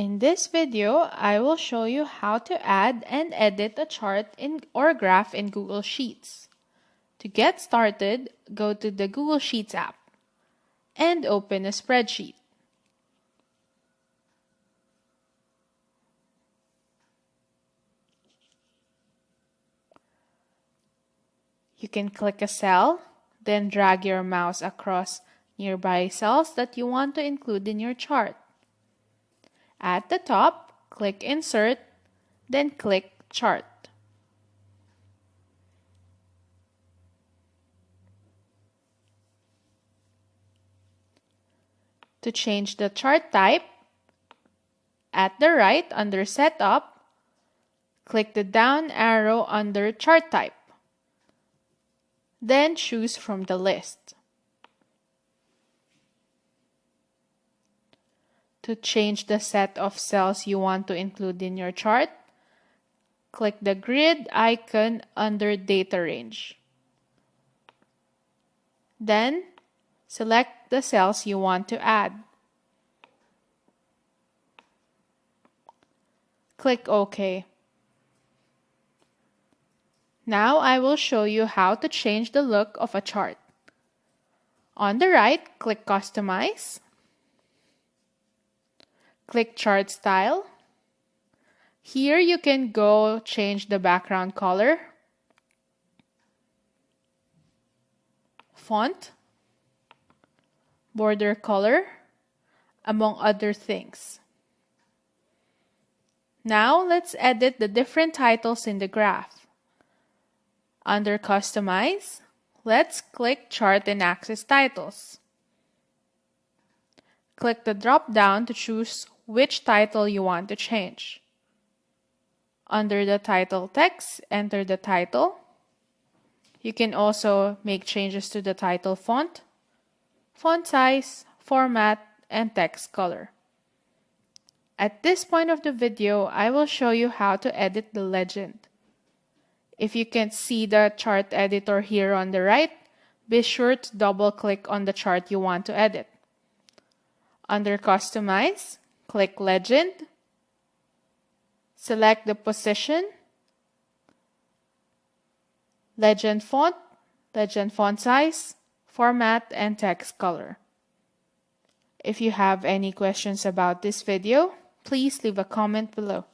In this video, I will show you how to add and edit a chart or graph in Google Sheets. To get started, go to the Google Sheets app and open a spreadsheet. You can click a cell, then drag your mouse across nearby cells that you want to include in your chart. At the top, click Insert, then click Chart. To change the chart type, at the right under Setup, click the down arrow under Chart Type. Then choose from the list. To change the set of cells you want to include in your chart, click the grid icon under Data Range. Then, select the cells you want to add. Click OK. Now I will show you how to change the look of a chart. On the right, click Customize. Click Chart Style. Here you can go change the background color, font, border color, among other things. Now let's edit the different titles in the graph. Under Customize, let's click Chart and Axis Titles. Click the drop-down to choose which title you want to change. Under the title text, enter the title. You can also make changes to the title font, font size, format, and text color. At this point of the video, I will show you how to edit the legend. If you can't see the chart editor here on the right, be sure to double-click on the chart you want to edit. Under Customize, click Legend. Select the position, legend font size, format, and text color. If you have any questions about this video, please leave a comment below.